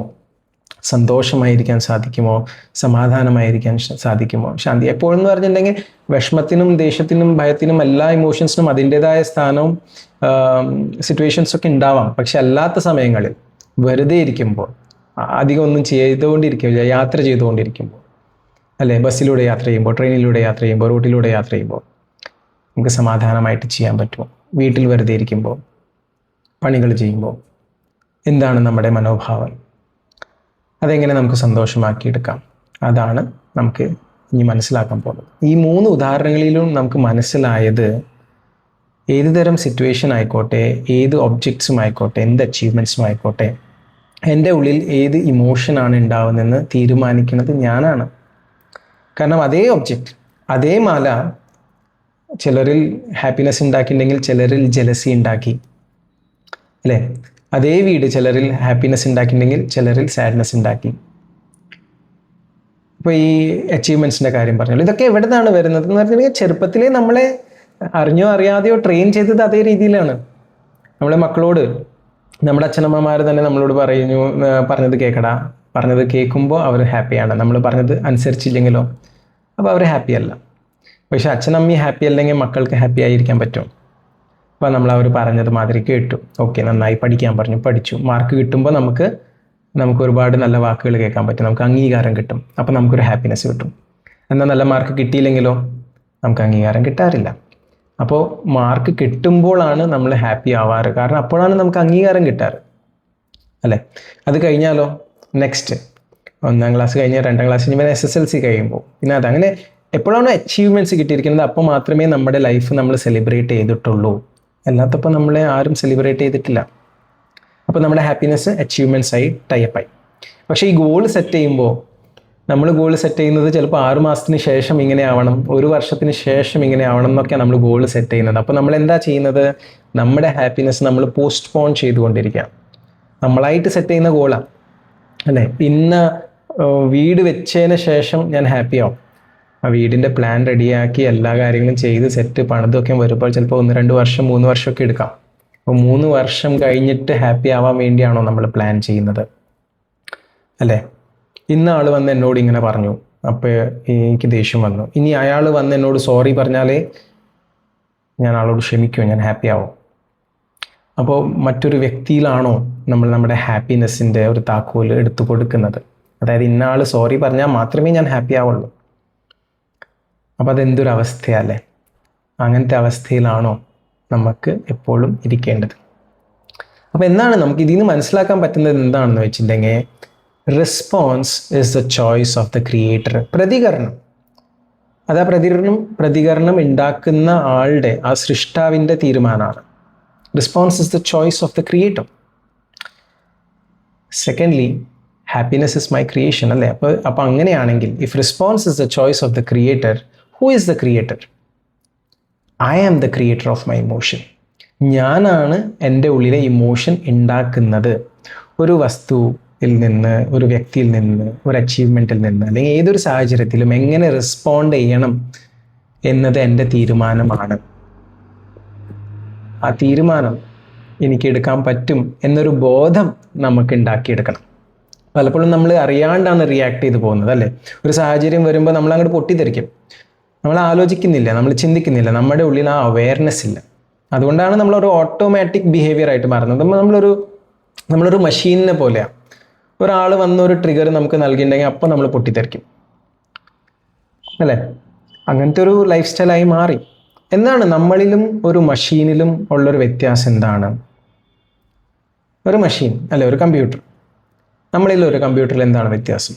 സന്തോഷമായിരിക്കാൻ സാധിക്കുമോ? സമാധാനമായിരിക്കാൻ സാധിക്കുമോ? ശാന്തി എപ്പോഴെന്ന് പറഞ്ഞിട്ടുണ്ടെങ്കിൽ വിഷമത്തിനും ദേഷ്യത്തിനും ഭയത്തിനും എല്ലാ ഇമോഷൻസിനും അതിൻ്റെതായ സ്ഥാനവും സിറ്റുവേഷൻസൊക്കെ ഉണ്ടാവാം. പക്ഷെ അല്ലാത്ത സമയങ്ങളിൽ വെറുതെ ഇരിക്കുമ്പോൾ, അധികം ഒന്നും ചെയ്തുകൊണ്ടിരിക്കില്ല, യാത്ര ചെയ്തുകൊണ്ടിരിക്കുമ്പോൾ, അല്ലേ, ബസ്സിലൂടെ യാത്ര ചെയ്യുമ്പോൾ, ട്രെയിനിലൂടെ യാത്ര ചെയ്യുമ്പോൾ, റോട്ടിലൂടെ യാത്ര ചെയ്യുമ്പോൾ നമുക്ക് സമാധാനമായിട്ട് ചെയ്യാൻ പറ്റുമോ? വീട്ടിൽ വെറുതെ ഇരിക്കുമ്പോൾ, പണികൾ ചെയ്യുമ്പോൾ എന്താണ് നമ്മുടെ മനോഭാവം? അതെങ്ങനെ നമുക്ക് സന്തോഷമാക്കിയെടുക്കാം? അതാണ് നമുക്ക് ഇനി മനസ്സിലാക്കാൻ പോകുന്നത്. ഈ 3 ഉദാഹരണങ്ങളിലും നമുക്ക് മനസ്സിലായത് ഏത് തരം സിറ്റുവേഷൻ ആയിക്കോട്ടെ, ഏത് ഒബ്ജക്ട്സും ആയിക്കോട്ടെ, എന്ത് അച്ചീവ്മെൻറ്റ്സും ആയിക്കോട്ടെ, എൻ്റെ ഉള്ളിൽ ഏത് ഇമോഷനാണ് ഉണ്ടാവുന്നതെന്ന് തീരുമാനിക്കുന്നത് ഞാനാണ്. കാരണം അതേ ഒബ്ജക്റ്റ്, അതേ മാല ചിലരിൽ ഹാപ്പിനെസ് ഉണ്ടാക്കിയിട്ടുണ്ടെങ്കിൽ ചിലരിൽ ജലസി ഉണ്ടാക്കി, അല്ലേ? അതേ വീട് ചിലരിൽ ഹാപ്പിനെസ് ഉണ്ടാക്കിയിട്ടുണ്ടെങ്കിൽ ചിലരിൽ സാഡ്നെസ് ഉണ്ടാക്കി. ഇപ്പോൾ ഈ അച്ചീവ്മെൻറ്റ്സിൻ്റെ കാര്യം പറഞ്ഞല്ലോ, ഇതൊക്കെ എവിടെ നിന്നാണ് വരുന്നത് എന്ന് പറഞ്ഞിട്ടുണ്ടെങ്കിൽ ചെറുപ്പത്തിലേ നമ്മളെ അറിഞ്ഞോ അറിയാതെയോ ട്രെയിൻ ചെയ്തത് അതേ രീതിയിലാണ്. നമ്മളെ മക്കളോട് നമ്മുടെ അച്ഛനമ്മമാർ തന്നെ നമ്മളോട് പറഞ്ഞത് കേൾക്കടാ, പറഞ്ഞത് കേൾക്കുമ്പോൾ അവർ ഹാപ്പിയാണ്. നമ്മൾ പറഞ്ഞത് അനുസരിച്ചില്ലെങ്കിലോ അപ്പോൾ അവർ ഹാപ്പിയല്ല. പക്ഷെ അച്ഛനമ്മി ഹാപ്പി അല്ലെങ്കിൽ മക്കൾക്ക് ഹാപ്പി ആയിരിക്കാൻ പറ്റും. അപ്പോൾ നമ്മൾ അവർ പറഞ്ഞത് മാതിരി കേട്ടു, ഓക്കെ നന്നായി പഠിക്കാൻ പറഞ്ഞു, പഠിച്ചു, മാർക്ക് കിട്ടുമ്പോൾ നമുക്ക് ഒരുപാട് നല്ല വാക്കുകൾ കേൾക്കാൻ പറ്റും, നമുക്ക് അംഗീകാരം കിട്ടും, അപ്പോൾ നമുക്കൊരു ഹാപ്പിനെസ് കിട്ടും. എന്നാൽ നല്ല മാർക്ക് കിട്ടിയില്ലെങ്കിലോ നമുക്ക് അംഗീകാരം കിട്ടാറില്ല. അപ്പോൾ മാർക്ക് കിട്ടുമ്പോഴാണ് നമ്മൾ ഹാപ്പി ആവാറ്, കാരണം അപ്പോഴാണ് നമുക്ക് അംഗീകാരം കിട്ടാറ് അല്ലേ. അത് കഴിഞ്ഞാലോ നെക്സ്റ്റ് 1ാം ക്ലാസ് കഴിഞ്ഞാൽ 2ാം ക്ലാസ് കഴിഞ്ഞാൽ SSLC കഴിയുമ്പോൾ പിന്നെ അതങ്ങനെ എപ്പോഴാണോ അച്ചീവ്മെൻറ്റ്സ് കിട്ടിയിരിക്കുന്നത് അപ്പോൾ മാത്രമേ നമ്മുടെ ലൈഫ് നമ്മൾ സെലിബ്രേറ്റ് ചെയ്തിട്ടുള്ളൂ. അല്ലാത്തപ്പോൾ നമ്മളെ ആരും സെലിബ്രേറ്റ് ചെയ്തിട്ടില്ല. അപ്പോൾ നമ്മുടെ ഹാപ്പിനെസ് അച്ചീവ്മെൻറ്റ്സ് ആയി ടൈപ്പായി. പക്ഷേ ഈ ഗോൾ സെറ്റ് ചെയ്യുമ്പോൾ നമ്മൾ ഗോൾ സെറ്റ് ചെയ്യുന്നത് ചിലപ്പോൾ 6 മാസത്തിന് ശേഷം ഇങ്ങനെ ആവണം, 1 വർഷത്തിന് ശേഷം ഇങ്ങനെ ആവണം എന്നൊക്കെയാണ് നമ്മൾ ഗോൾ സെറ്റ് ചെയ്യുന്നത്. അപ്പോൾ നമ്മൾ എന്താ ചെയ്യുന്നത്? നമ്മുടെ ഹാപ്പിനെസ് നമ്മൾ പോസ്റ്റ്പോൺ ചെയ്തുകൊണ്ടിരിക്കുക. നമ്മളായിട്ട് സെറ്റ് ചെയ്യുന്ന ഗോളാണ് അല്ലേ. ഇന്ന വീട് വെച്ചതിന് ശേഷം ഞാൻ ഹാപ്പി ആവും. ആ വീടിൻ്റെ പ്ലാൻ റെഡിയാക്കി എല്ലാ കാര്യങ്ങളും ചെയ്ത് സെറ്റ് പണിതൊക്കെ വരുമ്പോൾ ചിലപ്പോൾ 1-2 വർഷം 3 വർഷമൊക്കെ എടുക്കാം. അപ്പോൾ 3 വർഷം കഴിഞ്ഞിട്ട് ഹാപ്പി ആവാൻ വേണ്ടിയാണോ നമ്മൾ പ്ലാൻ ചെയ്യുന്നത് അല്ലേ? ഇന്ന ആൾ വന്ന് എന്നോട് ഇങ്ങനെ പറഞ്ഞു, അപ്പോൾ എനിക്ക് ദേഷ്യം വന്നു. ഇനി അയാൾ വന്ന് എന്നോട് സോറി പറഞ്ഞാലേ ഞാൻ ആളോട് ക്ഷമിക്കുമോ, ഞാൻ ഹാപ്പി ആവും. അപ്പോൾ മറ്റൊരു വ്യക്തിയിലാണോ നമ്മൾ നമ്മുടെ ഹാപ്പിനെസ്സിൻ്റെ ഒരു താക്കോൽ എടുത്തു കൊടുക്കുന്നത്? അതായത് ഇന്ന ആൾ സോറി പറഞ്ഞാൽ മാത്രമേ ഞാൻ ഹാപ്പി ആവുള്ളൂ. അപ്പോൾ അതെന്തൊരു അവസ്ഥയല്ലേ? അങ്ങനത്തെ അവസ്ഥയിലാണോ നമുക്ക് എപ്പോഴും ഇരിക്കേണ്ടത്? അപ്പോൾ എന്താണ് നമുക്ക് ഇതിൽ നിന്ന് മനസ്സിലാക്കാൻ പറ്റുന്നത് എന്താണെന്ന് വെച്ചിട്ടുണ്ടെങ്കിൽ, response is the choice of the creator. പ്രതികരണം, അതാ പ്രതികരണം ഉണ്ടാക്കുന്ന ആളുടെ, ആ സൃഷ്ടാവിൻ്റെ തീരുമാനമാണ്. Response is the choice of the creator. Secondly, happiness is my creation അല്ലേ. അപ്പോൾ അങ്ങനെയാണെങ്കിൽ if response is the choice of the creator, who is the creator? I am the creator of my emotion. ഞാനാണ് എൻ്റെ ഉള്ളിലെ emotion ഉണ്ടാക്കുന്നത്. ഒരു വസ്തുവിൽ നിന്ന്, ഒരു വ്യക്തിയിൽ നിന്ന്, ഒരു അച്ചീവ്മെൻറ്റിൽ നിന്ന്, അല്ലെങ്കിൽ ഏതൊരു സാഹചര്യത്തിലും എങ്ങനെ റെസ്പോണ്ട് ചെയ്യണം എന്നത് എൻ്റെ തീരുമാനമാണ്. ആ തീരുമാനം എനിക്ക് എടുക്കാൻ പറ്റും എന്നൊരു ബോധം നമുക്ക് ഉണ്ടാക്കിയെടുക്കണം. പലപ്പോഴും നമ്മൾ അറിയാണ്ടാണ് റിയാക്ട് ചെയ്ത് പോകുന്നത് അല്ലേ. ഒരു സാഹചര്യം വരുമ്പോൾ നമ്മൾ അങ്ങോട്ട് പൊട്ടിത്തെറിക്കും. നമ്മൾ ആലോചിക്കുന്നില്ല, നമ്മൾ ചിന്തിക്കുന്നില്ല, നമ്മുടെ ഉള്ളിൽ ആ അവെയർനെസ് ഇല്ല. അതുകൊണ്ടാണ് നമ്മളൊരു ഓട്ടോമാറ്റിക് ബിഹേവിയർ ആയിട്ട് മാറുന്നത്. നമ്മളൊരു മെഷീനിനെ പോലെയാണ്. ഒരാൾ വന്നൊരു ട്രിഗർ നമുക്ക് നൽകിയിട്ടുണ്ടെങ്കിൽ അപ്പോൾ നമ്മൾ പൊട്ടിത്തെറിക്കും അല്ലേ. അങ്ങനത്തെ ഒരു ലൈഫ് സ്റ്റൈലായി മാറി. എന്താണ് നമ്മളിലും ഒരു മെഷീനിലും ഉള്ളൊരു വ്യത്യാസം എന്താണ്? ഒരു മെഷീൻ അല്ലെ, ഒരു കമ്പ്യൂട്ടർ, നമ്മളിൽ ഒരു കമ്പ്യൂട്ടറിൽ എന്താണ് വ്യത്യാസം?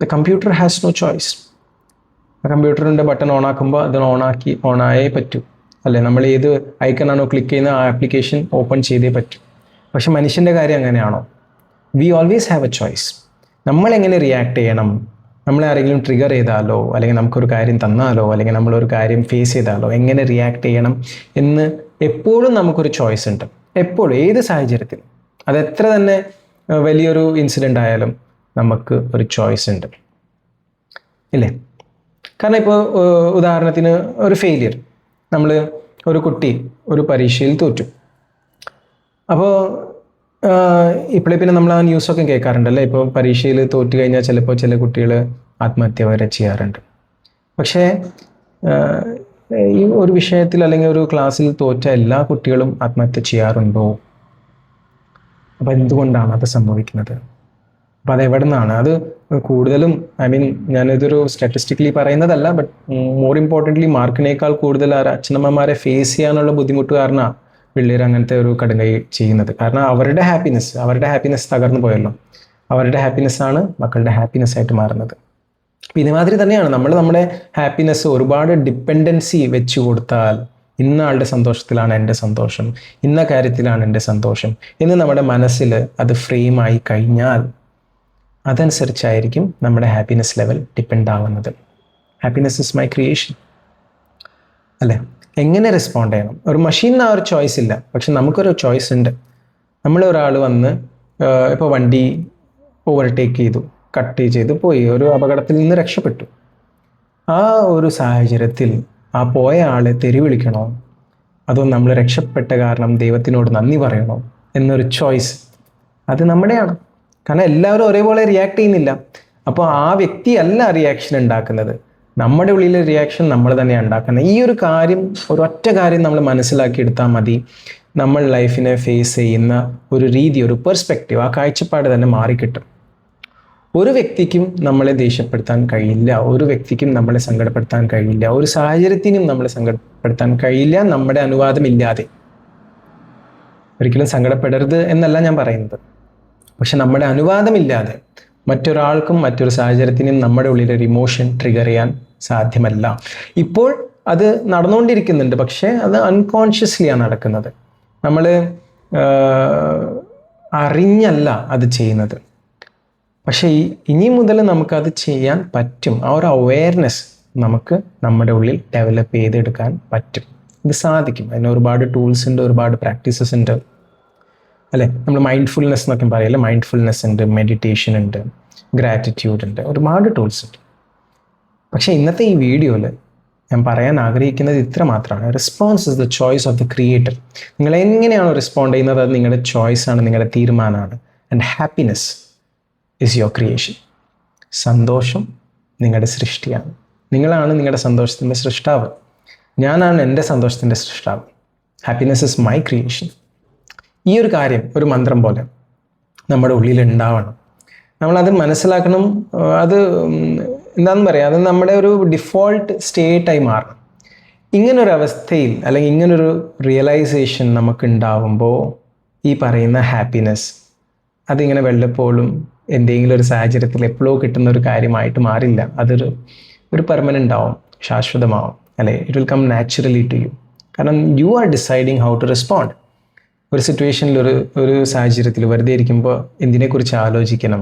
The computer has no choice. കമ്പ്യൂട്ടറിൻ്റെ ബട്ടൺ ഓണാക്കുമ്പോൾ അത് ഓണായേ പറ്റൂ അല്ലേ. നമ്മൾ ഏത് ഐക്കണാണോ ക്ലിക്ക് ചെയ്യുന്ന ആ ആപ്ലിക്കേഷൻ ഓപ്പൺ ചെയ്തേ പറ്റൂ. പക്ഷെ മനുഷ്യൻ്റെ കാര്യം അങ്ങനെയാണോ? We always have A choice. നമ്മളെങ്ങനെ റിയാക്ട് ചെയ്യണം? നമ്മളെ ആരെങ്കിലും ട്രിഗർ ചെയ്താലോ, അല്ലെങ്കിൽ നമുക്കൊരു കാര്യം തന്നാലോ, അല്ലെങ്കിൽ നമ്മളൊരു കാര്യം ഫേസ് ചെയ്താലോ എങ്ങനെ റിയാക്ട് ചെയ്യണം എന്ന് എപ്പോഴും നമുക്കൊരു ചോയ്സ് ഉണ്ട്. എപ്പോഴും, ഏത് സാഹചര്യത്തിലും, അതെത്ര തന്നെ വലിയൊരു ഇൻസിഡൻ്റ് ആയാലും നമുക്ക് ഒരു ചോയ്സ് ഉണ്ട് ഇല്ലേ. കാരണം ഇപ്പോൾ ഉദാഹരണത്തിന് ഒരു ഫെയിലിയർ, ഒരു കുട്ടി ഒരു പരീക്ഷയിൽ തോറ്റു. അപ്പോൾ പിന്നെ നമ്മൾ ആ ന്യൂസൊക്കെ കേൾക്കാറുണ്ടല്ലേ. ഇപ്പോൾ പരീക്ഷയിൽ തോറ്റു കഴിഞ്ഞാൽ ചിലപ്പോൾ ചില കുട്ടികൾ ആത്മഹത്യ വരെ ചെയ്യാറുണ്ട്. പക്ഷേ ഈ ഒരു വിഷയത്തിൽ അല്ലെങ്കിൽ ഒരു ക്ലാസ്സിൽ തോറ്റ എല്ലാ കുട്ടികളും ആത്മഹത്യ ചെയ്യാറുണ്ടോ? അപ്പോൾ എന്തുകൊണ്ടാണ് അത് സംഭവിക്കുന്നത്? അപ്പോൾ അത് എവിടെ നിന്നാണ്? അത് കൂടുതലും ഞാനിതൊരു സ്റ്റാറ്റിസ്റ്റിക്കലി പറയുന്നതല്ല, ബട്ട് മോർ ഇമ്പോർട്ടൻ്റ്ലി മാർക്കിനേക്കാൾ കൂടുതൽ അച്ഛനമ്മമാരെ ഫേസ് ചെയ്യാനുള്ള ബുദ്ധിമുട്ട് കാരണമാണ് പിള്ളേർ അങ്ങനത്തെ ഒരു കടുങ്കൈ ചെയ്യുന്നത്. കാരണം അവരുടെ ഹാപ്പിനെസ് തകർന്നു പോയല്ലോ. അവരുടെ ഹാപ്പിനെസ്സാണ് മക്കളുടെ ഹാപ്പിനെസ് ആയിട്ട് മാറുന്നത്. അപ്പം ഇതുമാതിരി തന്നെയാണ് നമ്മുടെ ഹാപ്പിനെസ് ഒരുപാട് ഡിപ്പെൻഡൻസി വെച്ച് കൊടുത്താൽ, ഇന്ന ആളുടെ സന്തോഷത്തിലാണ് എൻ്റെ സന്തോഷം, ഇന്ന കാര്യത്തിലാണ് എൻ്റെ സന്തോഷം എന്ന് നമ്മുടെ മനസ്സിൽ അത് ഫ്രെയിമായി കഴിഞ്ഞാൽ അതനുസരിച്ചായിരിക്കും നമ്മുടെ ഹാപ്പിനെസ് ലെവൽ ഡിപ്പെൻഡ് ആവുന്നത്. ഹാപ്പിനെസ് ഇസ് മൈ ക്രിയേഷൻ അല്ലേ. എങ്ങനെ റെസ്പോണ്ട് ചെയ്യണം? ഒരു മെഷീനിന് ആ ഒരു ചോയ്സ് ഇല്ല, പക്ഷെ നമുക്കൊരു ചോയ്സ് ഉണ്ട്. നമ്മളൊരാൾ വന്ന് ഇപ്പോൾ വണ്ടി ഓവർടേക്ക് ചെയ്തു, കട്ട് ചെയ്ത് പോയി, ഒരു അപകടത്തിൽ നിന്ന് രക്ഷപ്പെട്ടു. ആ ഒരു സാഹചര്യത്തിൽ ആ പോയ ആളെ തെറി വിളിക്കണോ, അതോ നമ്മൾ രക്ഷപ്പെട്ട കാരണം ദൈവത്തിനോട് നന്ദി പറയണോ എന്നൊരു ചോയ്സ് അത് നമ്മുടെയാണ്. കാരണം എല്ലാവരും ഒരേപോലെ റിയാക്ട് ചെയ്യുന്നില്ല. അപ്പോൾ ആ വ്യക്തിയല്ല റിയാക്ഷൻ ഉണ്ടാക്കുന്നത്, നമ്മുടെ ഉള്ളിലെ റിയാക്ഷൻ നമ്മൾ തന്നെയാണ് ഉണ്ടാക്കുന്നത്. ഈ ഒരു കാര്യം, ഒരൊറ്റ കാര്യം നമ്മൾ മനസ്സിലാക്കിയെടുത്താൽ മതി, നമ്മൾ ലൈഫിനെ ഫേസ് ചെയ്യുന്ന ഒരു രീതി, ഒരു പെർസ്പെക്റ്റീവ്, ആ കാഴ്ചപ്പാട് തന്നെ മാറിക്കിട്ടും. ഒരു വ്യക്തിക്കും നമ്മളെ ദേഷ്യപ്പെടുത്താൻ കഴിയില്ല, ഒരു വ്യക്തിക്കും നമ്മളെ സങ്കടപ്പെടുത്താൻ കഴിയില്ല, ഒരു സാഹചര്യത്തിനും നമ്മളെ സങ്കടപ്പെടുത്താൻ കഴിയില്ല നമ്മുടെ അനുവാദമില്ലാതെ. ഒരിക്കലും സങ്കടപ്പെടരുത് എന്നല്ല ഞാൻ പറയുന്നത്, പക്ഷെ നമ്മുടെ അനുവാദമില്ലാതെ മറ്റൊരാൾക്കും മറ്റൊരു സാഹചര്യത്തിനും നമ്മുടെ ഉള്ളിൽ ഒരു ഇമോഷൻ ട്രിഗർ ചെയ്യാൻ സാധ്യമല്ല. ഇപ്പോൾ അത് നടന്നുകൊണ്ടിരിക്കുന്നുണ്ട്, പക്ഷെ അത് അൺകോൺഷ്യസ്ലിയാണ് നടക്കുന്നത്. നമ്മൾ അറിഞ്ഞല്ല അത് ചെയ്യുന്നത്. പക്ഷേ ഇനി മുതൽ നമുക്കത് ചെയ്യാൻ പറ്റും. ആ ഒരു അവെയർനെസ് നമുക്ക് നമ്മുടെ ഉള്ളിൽ ഡെവലപ്പ് ചെയ്തെടുക്കാൻ പറ്റും. ഇത് സാധിക്കും. അതിന് ഒരുപാട് ടൂൾസ് ഉണ്ട്, ഒരുപാട് പ്രാക്ടീസസ് ഉണ്ട്, അല്ലേ? നമ്മൾ മൈൻഡ്ഫുൾനെസ് എന്നൊക്കെ പറയല്ലേ, മൈൻഡ്ഫുൾനെസ് ഉണ്ട്, മെഡിറ്റേഷൻ ഉണ്ട്, ഗ്രാറ്റിറ്റ്യൂഡ് ഉണ്ട്, ഒരുപാട് ടൂൾസ് ഉണ്ട്. പക്ഷേ ഇന്നത്തെ ഈ വീഡിയോയിൽ ഞാൻ പറയാൻ ആഗ്രഹിക്കുന്നത് ഇത്ര മാത്രമാണ്: response is the choice of the creator. നിങ്ങൾ എങ്ങനെയാണോ റെസ്പോണ്ട് ചെയ്യുന്നത് അത് നിങ്ങളുടെ ചോയ്സാണ്, നിങ്ങളുടെ തീരുമാനമാണ്. And happiness is your creation. സന്തോഷം നിങ്ങളുടെ സൃഷ്ടിയാണ്. നിങ്ങളാണ് നിങ്ങളുടെ സന്തോഷത്തിൻ്റെ സൃഷ്ടാവ്. ഞാനാണ് എൻ്റെ സന്തോഷത്തിൻ്റെ സൃഷ്ടാവ്. Happiness is my creation. ഈ ഒരു കാര്യം ഒരു മന്ത്രം പോലെ നമ്മുടെ ഉള്ളിൽ ഉണ്ടാവണം. നമ്മളത് മനസ്സിലാക്കണം. അത് എന്താണെന്ന് പറയാം, അത് നമ്മുടെ ഒരു ഡിഫോൾട്ട് സ്റ്റേറ്റായി മാറണം. ഇങ്ങനൊരവസ്ഥയിൽ അല്ലെങ്കിൽ ഇങ്ങനൊരു റിയലൈസേഷൻ നമുക്ക് ഉണ്ടാവുമ്പോൾ ഈ പറയുന്ന ഹാപ്പിനെസ് അതിങ്ങനെ വല്ലപ്പോഴും എന്തെങ്കിലും ഒരു സാഹചര്യത്തിൽ എപ്പോഴോ കിട്ടുന്ന ഒരു കാര്യമായിട്ട് മാറില്ല. ഒരു പെർമനൻ്റ് ആവും, ശാശ്വതമാവും, അല്ലേ? It will come naturally to you. കാരണം you are deciding how to respond. ഒരു സിറ്റുവേഷനിൽ ഒരു സാഹചര്യത്തിൽ വെറുതെ ഇരിക്കുമ്പോൾ എന്തിനെക്കുറിച്ച് ആലോചിക്കണം,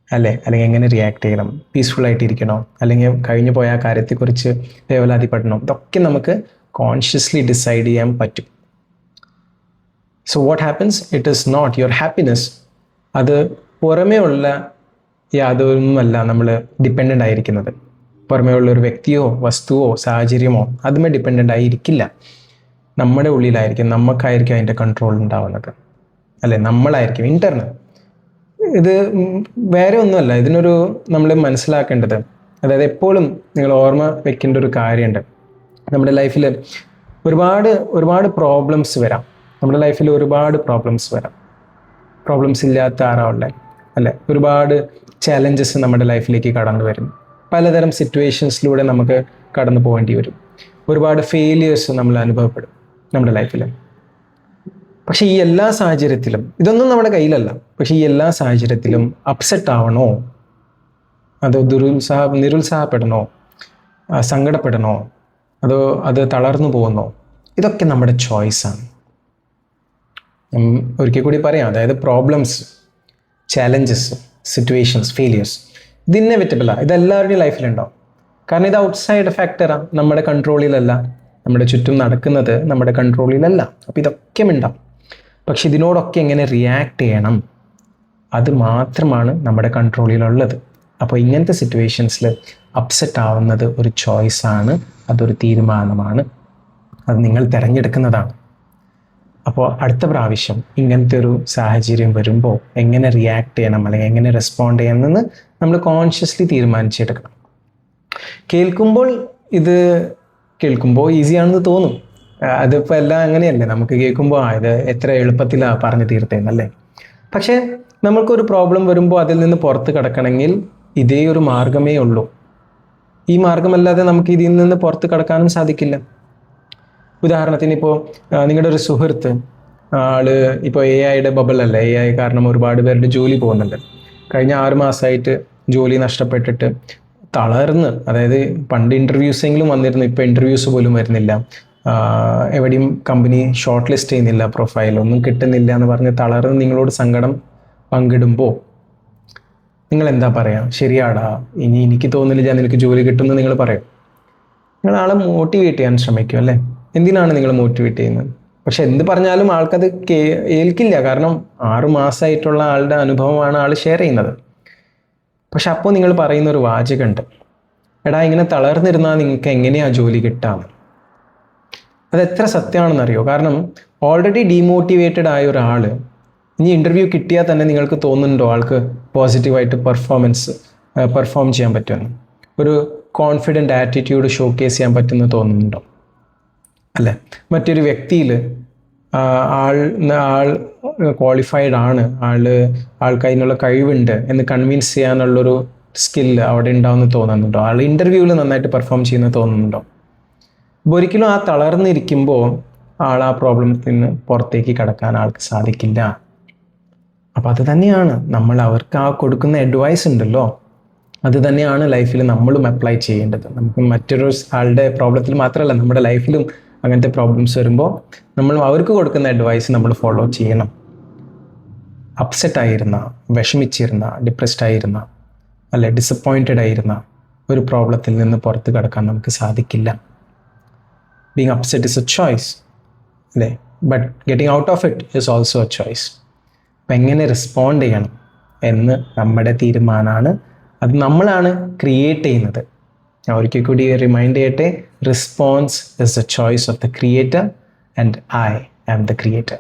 അല്ലേ? അല്ലെങ്കിൽ എങ്ങനെ റിയാക്ട് ചെയ്യണം, പീസ്ഫുള്ളായിട്ടിരിക്കണോ, അല്ലെങ്കിൽ കഴിഞ്ഞു പോയ ആ കാര്യത്തെക്കുറിച്ച് വേവലാതിപ്പെടണോ, ഇതൊക്കെ നമുക്ക് കോൺഷ്യസ്ലി ഡിസൈഡ് ചെയ്യാൻ പറ്റും. So what happens, it is not your happiness. അത് പുറമേ ഉള്ള യാതൊന്നുമല്ല നമ്മൾ ഡിപ്പെൻഡൻ്റ് ആയിരിക്കുന്നത്. പുറമേ ഉള്ള ഒരു വ്യക്തിയോ വസ്തുവോ സാഹചര്യമോ അതുമേ ഡിപ്പെൻഡൻ്റ് ആയിരിക്കില്ല. നമ്മുടെ ഉള്ളിലായിരിക്കും, നമുക്കായിരിക്കും അതിൻ്റെ കൺട്രോൾ ഉണ്ടാവുന്നത്, അല്ലേ? നമ്മളായിരിക്കും ഇൻറ്റർണൽ. ഇത് വേറെ ഒന്നുമല്ല. ഇതിനൊരു നമ്മൾ മനസ്സിലാക്കേണ്ടത്, അതായത് എപ്പോഴും നിങ്ങൾ ഓർമ്മ വെക്കേണ്ട ഒരു കാര്യമുണ്ട്. നമ്മുടെ ലൈഫിൽ ഒരുപാട് പ്രോബ്ലംസ് വരാം. നമ്മുടെ ലൈഫിൽ ഒരുപാട് പ്രോബ്ലംസ് വരാം. പ്രോബ്ലംസ് ഇല്ലാത്ത ആരാളെ, അല്ലേ? ഒരുപാട് ചാലഞ്ചസ് നമ്മുടെ ലൈഫിലേക്ക് കടന്നു വരും. പലതരം സിറ്റുവേഷൻസിലൂടെ നമുക്ക് കടന്നു പോകേണ്ടി വരും. ഒരുപാട് ഫെയിലിയേഴ്സ് നമ്മൾ അനുഭവപ്പെടും നമ്മുടെ ലൈഫിൽ. പക്ഷേ ഈ എല്ലാ സാഹചര്യത്തിലും, ഇതൊന്നും നമ്മുടെ കയ്യിലല്ല, പക്ഷേ ഈ എല്ലാ സാഹചര്യത്തിലും അപ്സെറ്റ് ആവണോ, അതോ നിരുത്സാഹപ്പെടണോ, സങ്കടപ്പെടണോ, അതോ അത് തളർന്നു പോകുന്നോ, ഇതൊക്കെ നമ്മുടെ ചോയ്സാണ്. ഒരിക്കൽ കൂടി പറയാം, അതായത് പ്രോബ്ലംസ്, ചാലഞ്ചസ്, സിറ്റുവേഷൻസ്, ഫെയിലിയേഴ്സ്, ഇത് ഇന്നെവിറ്റബിളാണ്. ഇതെല്ലാവരുടെയും ലൈഫിലുണ്ടാവും. കാരണം ഇത് ഔട്ട്സൈഡ് ഫാക്ടറാണ്, നമ്മുടെ കൺട്രോളിലല്ല. നമ്മുടെ ചുറ്റും നടക്കുന്നത് നമ്മുടെ കൺട്രോളിലല്ല. അപ്പോൾ ഇതൊക്കെ ഉണ്ടാവും. പക്ഷെ ഇതിനോടൊക്കെ എങ്ങനെ റിയാക്ട് ചെയ്യണം, അത് മാത്രമാണ് നമ്മുടെ കൺട്രോളിലുള്ളത്. അപ്പോൾ ഇങ്ങനത്തെ സിറ്റുവേഷൻസിൽ അപ്സെറ്റ് ആവുന്നത് ഒരു ചോയ്സാണ്, അതൊരു തീരുമാനമാണ്, അത് നിങ്ങൾ തിരഞ്ഞെടുക്കുന്നതാണ്. അപ്പോൾ അടുത്ത പ്രാവശ്യം ഇങ്ങനത്തെ ഒരു സാഹചര്യം വരുമ്പോൾ എങ്ങനെ റിയാക്ട് ചെയ്യണം അല്ലെങ്കിൽ എങ്ങനെ റെസ്പോണ്ട് ചെയ്യണമെന്ന് നമ്മൾ കോൺഷ്യസ്ലി തീരുമാനിച്ചെടുക്കണം. ഇത് കേൾക്കുമ്പോൾ ഈസിയാണെന്ന് തോന്നും. അതിപ്പോൾ എല്ലാം അങ്ങനെയല്ലേ, നമുക്ക് കേൾക്കുമ്പോൾ ഇത് എത്ര എളുപ്പത്തിലാണ് പറഞ്ഞു തീർത്തേന്നല്ലേ. പക്ഷേ നമ്മൾക്കൊരു പ്രോബ്ലം വരുമ്പോൾ അതിൽ നിന്ന് പുറത്ത് കിടക്കണമെങ്കിൽ ഇതേ ഒരു മാർഗമേ ഉള്ളൂ. ഈ മാർഗമല്ലാതെ നമുക്ക് ഇതിൽ നിന്ന് പുറത്ത് കിടക്കാനും സാധിക്കില്ല. ഉദാഹരണത്തിന് ഇപ്പോൾ നിങ്ങളുടെ ഒരു സുഹൃത്ത്, ഇപ്പോൾ AI ബബിളല്ലേ, AI കാരണം ഒരുപാട് പേരുടെ ജോലി പോകുന്നുണ്ട്. കഴിഞ്ഞ 6 മാസമായിട്ട് ജോലി നഷ്ടപ്പെട്ടിട്ട് തളർന്ന്, അതായത് പണ്ട് ഇൻ്റർവ്യൂസെങ്കിലും വന്നിരുന്നു, ഇപ്പോൾ ഇൻ്റർവ്യൂസ് പോലും വരുന്നില്ല, എവിടെയും കമ്പനി ഷോർട്ട് ലിസ്റ്റ് ചെയ്യുന്നില്ല, പ്രൊഫൈലൊന്നും കിട്ടുന്നില്ല എന്ന് പറഞ്ഞ് തളർന്ന് നിങ്ങളോട് സങ്കടം പങ്കിടുമ്പോൾ നിങ്ങൾ എന്താ പറയുക? ശരിയാടാ, ഇനി എനിക്ക് തോന്നുന്നില്ല നിനക്ക് ജോലി കിട്ടുമെന്ന് നിങ്ങൾ പറയും. നിങ്ങൾ ആളെ മോട്ടിവേറ്റ് ചെയ്യാൻ ശ്രമിക്കും, അല്ലേ? എന്തിനാണ് നിങ്ങൾ മോട്ടിവേറ്റ് ചെയ്യുന്നത്? പക്ഷെ എന്ത് പറഞ്ഞാലും ആൾക്കത് ഏൽക്കില്ല. കാരണം 6 മാസമായിട്ടുള്ള ആളുടെ അനുഭവമാണ് ആൾ ഷെയർ ചെയ്യുന്നത്. പക്ഷെ അപ്പോൾ നിങ്ങൾ പറയുന്ന ഒരു വാചകമുണ്ട്, എടാ ഇങ്ങനെ തളർന്നിരുന്നാൽ നിങ്ങൾക്ക് എങ്ങനെയാണ് ജോലി കിട്ടാമെന്ന്. അത് എത്ര സത്യമാണെന്നറിയോ? കാരണം ഓൾറെഡി ഡീമോട്ടിവേറ്റഡ് ആയ ഒരാൾ ഇനി ഇൻ്റർവ്യൂ കിട്ടിയാൽ തന്നെ നിങ്ങൾക്ക് തോന്നുന്നുണ്ടോ ആൾക്ക് പോസിറ്റീവായിട്ട് പെർഫോം ചെയ്യാൻ പറ്റുമെന്ന്? ഒരു കോൺഫിഡൻറ്റ് ആറ്റിറ്റ്യൂഡ് ഷോക്കേസ് ചെയ്യാൻ പറ്റുമെന്ന് തോന്നുന്നുണ്ടോ? അല്ലേ? മറ്റൊരു വ്യക്തിയിൽ ക്വാളിഫൈഡ് ആണ്, ആൾക്ക് അതിനുള്ള കഴിവുണ്ട് എന്ന് കൺവിൻസ് ചെയ്യാനുള്ളൊരു സ്കില്ല് അവിടെ ഉണ്ടാവുമെന്ന് തോന്നുന്നുണ്ടോ? ആൾ ഇൻ്റർവ്യൂവിൽ നന്നായിട്ട് പെർഫോം ചെയ്യുന്നത് തോന്നുന്നുണ്ടോ? അപ്പോൾ ഒരിക്കലും ആ തളർന്നിരിക്കുമ്പോൾ ആൾ ആ പ്രോബ്ലത്തിൽ നിന്ന് പുറത്തേക്ക് കടക്കാൻ ആൾക്ക് സാധിക്കില്ല. അപ്പോൾ അത് തന്നെയാണ് നമ്മൾ അവർക്ക് ആ കൊടുക്കുന്ന അഡ്വൈസ് ഉണ്ടല്ലോ, അത് തന്നെയാണ് ലൈഫിൽ നമ്മളും അപ്ലൈ ചെയ്യേണ്ടത്. നമുക്ക് മറ്റൊരു ആളുടെ പ്രോബ്ലത്തിൽ മാത്രമല്ല, നമ്മുടെ ലൈഫിലും അങ്ങനത്തെ പ്രോബ്ലംസ് വരുമ്പോൾ നമ്മൾ അവർക്ക് കൊടുക്കുന്ന അഡ്വൈസ് നമ്മൾ ഫോളോ ചെയ്യണം. അപ്സെറ്റ് ആയിരുന്ന, വിഷമിച്ചിരുന്ന, ഡിപ്രസ്ഡ് ആയിരുന്ന, അല്ലെ ഡിസപ്പോയിൻറ്റഡ് ആയിരുന്ന ഒരു പ്രോബ്ലത്തിൽ നിന്ന് പുറത്ത് കടക്കാൻ നമുക്ക് സാധിക്കില്ല. Being upset is a choice, അല്ലേ? But getting out of it is also a choice. അപ്പം എങ്ങനെ റെസ്പോണ്ട് ചെയ്യണം എന്ന് നമ്മുടെ തീരുമാനമാണ്. അത് നമ്മളാണ് ക്രിയേറ്റ് ചെയ്യുന്നത്. ഞാൻ ഒരിക്കൽ കൂടി റിമൈൻഡ് ചെയ്യട്ടെ, response is the choice of the creator and I am the creator.